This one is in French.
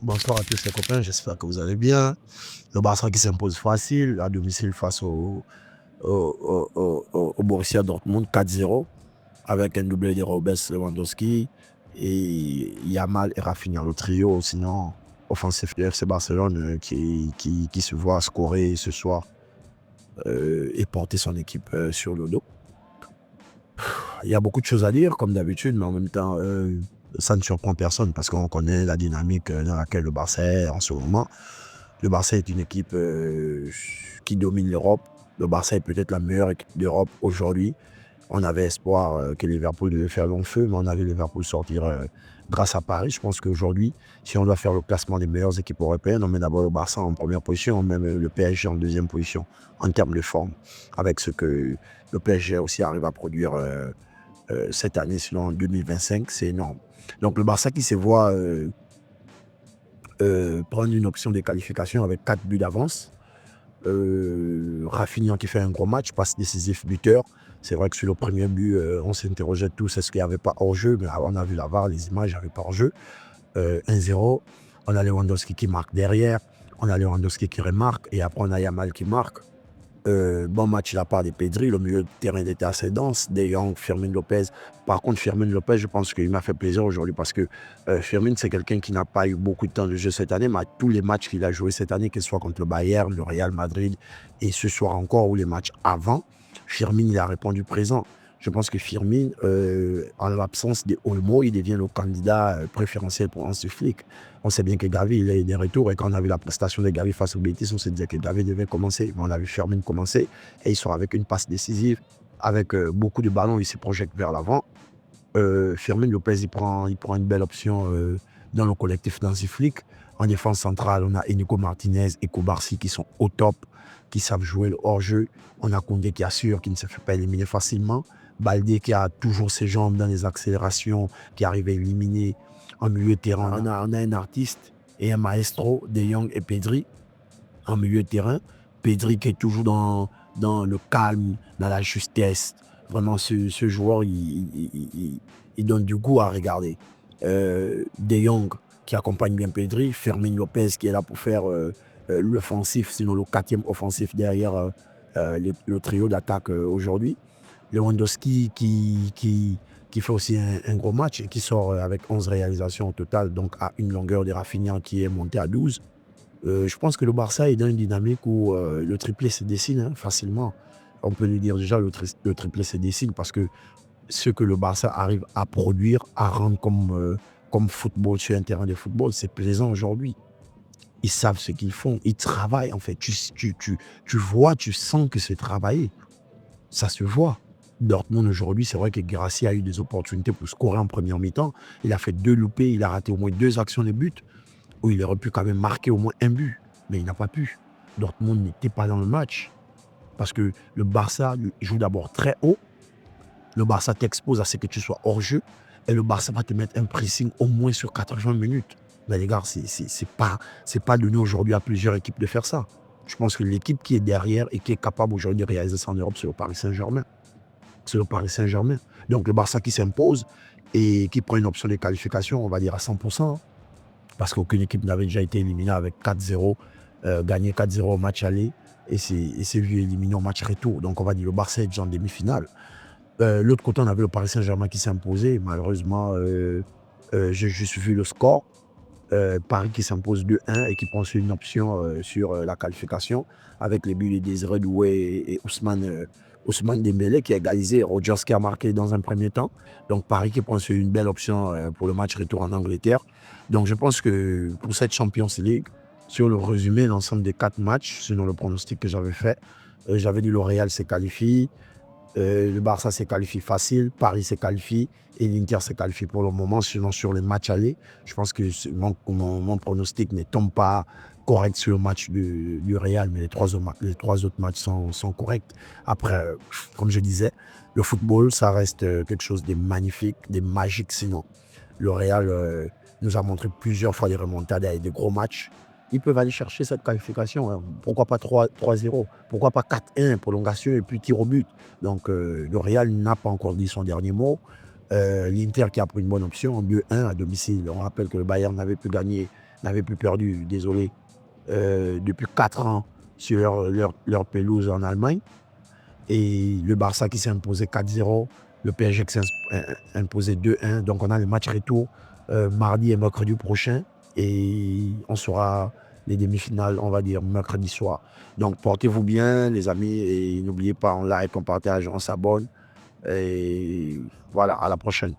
Bonsoir à tous les copains, j'espère que vous allez bien. Le Barça qui s'impose facile à domicile face au Borussia Dortmund 4-0 avec un doublé de Robert Lewandowski et Yamal et Rafinha, le trio sinon offensif du FC Barcelone qui se voit scorer ce soir et porter son équipe sur le dos. Il y a beaucoup de choses à dire comme d'habitude, mais en même temps ça ne surprend personne parce qu'on connaît la dynamique dans laquelle le Barça est en ce moment. Le Barça est une équipe qui domine l'Europe. Le Barça est peut-être la meilleure équipe d'Europe aujourd'hui. On avait espoir que Liverpool devait faire long feu, mais on a vu Liverpool sortir grâce à Paris. Je pense qu'aujourd'hui, si on doit faire le classement des meilleures équipes européennes, on met d'abord le Barça en première position, on met le PSG en deuxième position en termes de forme, avec ce que le PSG aussi arrive à produire cette année, sinon en 2025, c'est énorme. Donc le Barça qui se voit prendre une option de qualification avec 4 buts d'avance. Rafinha qui fait un gros match, passe décisif, buteur. C'est vrai que sur le premier but, on s'interrogeait tous, est-ce qu'il n'y avait pas hors-jeu, mais on a vu la VAR, les images, il n'y avait pas hors-jeu. 1-0, on a Lewandowski qui marque derrière, on a Lewandowski qui remarque, et après on a Yamal qui marque. Bon match de la part de Pedri, le milieu de terrain était assez dense, De Jong, Fermin Lopez. Par contre, Fermin Lopez, je pense qu'il m'a fait plaisir aujourd'hui parce que Fermin, c'est quelqu'un qui n'a pas eu beaucoup de temps de jeu cette année, mais à tous les matchs qu'il a joué cette année, que ce soit contre le Bayern, le Real Madrid et ce soir encore ou les matchs avant, Fermin, il a répondu présent. Je pense que Firmin, en l'absence de Olmo, il devient le candidat préférentiel pour Hansi Flick. On sait bien que Gavi, il est des retours et quand on a vu la prestation de Gavi face au Betis, on se disait que Gavi devait commencer. Mais on a vu Firmin commencer et il sort avec une passe décisive, avec beaucoup de ballons, il se projette vers l'avant. Firmin Lopez, il prend une belle option dans le collectif d'Hansi Flick. En défense centrale, on a Enrico Martinez et Kobarsi qui sont au top, qui savent jouer le hors-jeu. On a Koundé qui assure, qui ne se fait pas éliminer facilement. Baldé qui a toujours ses jambes dans les accélérations, qui arrive à éliminer en milieu de terrain. On a un artiste et un maestro, De Jong et Pedri, en milieu de terrain. Pedri qui est toujours dans le calme, dans la justesse. Vraiment, ce joueur, il donne du goût à regarder. De Jong qui accompagne bien Pedri. Fermin Lopez qui est là pour faire l'offensif, sinon le quatrième offensif derrière le trio d'attaque aujourd'hui. Lewandowski qui fait aussi un gros match et qui sort avec 11 réalisations au total, donc à une longueur de Rafinha qui est montée à 12. Je pense que le Barça est dans une dynamique où le triplé se dessine facilement. On peut lui dire déjà le triplé se dessine parce que ce que le Barça arrive à produire, à rendre comme football sur un terrain de football, c'est plaisant aujourd'hui. Ils savent ce qu'ils font, ils travaillent en fait. Tu vois, tu sens que c'est travaillé. Ça se voit. Dortmund aujourd'hui, c'est vrai que Guirassy a eu des opportunités pour scorer en première mi-temps. Il a fait 2 loupés, il a raté au moins 2 actions de but où il aurait pu quand même marquer au moins un but, mais il n'a pas pu. Dortmund n'était pas dans le match parce que le Barça joue d'abord très haut. Le Barça t'expose à ce que tu sois hors jeu et le Barça va te mettre un pressing au moins sur 80 minutes. Mais les gars, c'est pas donné aujourd'hui à plusieurs équipes de faire ça. Je pense que l'équipe qui est derrière et qui est capable aujourd'hui de réaliser ça en Europe, c'est le Paris Saint-Germain. C'est le Paris Saint-Germain. Donc le Barça qui s'impose et qui prend une option de qualification, on va dire à 100%, parce qu'aucune équipe n'avait déjà été éliminée avec 4-0, gagné 4-0 au match aller et c'est vu éliminé au match retour. Donc on va dire le Barça est déjà en demi-finale. L'autre côté, on avait le Paris Saint-Germain qui s'est imposé. Malheureusement, j'ai juste vu le score. Paris qui s'impose 2-1 et qui prend sur une option sur la qualification avec les buts de Désiré Doué et Ousmane Dembélé qui a égalisé, Rodgers qui a marqué dans un premier temps. Donc Paris qui prend sur une belle option pour le match retour en Angleterre. Donc je pense que pour cette Champions League, sur le résumé, l'ensemble des 4 matchs, selon le pronostic que j'avais fait, j'avais dit le Real se qualifie, le Barça se qualifie facile, Paris se qualifie et l'Inter se qualifie pour le moment. Sinon, sur les matchs allés, je pense que mon pronostic ne tombe pas correct sur le match du Real, mais les trois autres matchs sont corrects. Après, comme je disais, le football, ça reste quelque chose de magnifique, de magique sinon. Le Real nous a montré plusieurs fois des remontades et des gros matchs. Ils peuvent aller chercher cette qualification. Pourquoi pas 3-0? Pourquoi pas 4-1, prolongation et puis tir au but? Donc, le Real n'a pas encore dit son dernier mot. L'Inter qui a pris une bonne option, 2-1 à domicile. On rappelle que le Bayern n'avait pu gagner n'avaient plus perdu, désolé, depuis 4 ans sur leur pelouse en Allemagne. Et le Barça qui s'est imposé 4-0, le PSG qui s'est imposé 2-1. Donc on a le match retour mardi et mercredi prochain. Et on sera les demi-finales, on va dire, mercredi soir. Donc portez-vous bien les amis et n'oubliez pas, on like, on partage, on s'abonne. Et voilà, à la prochaine.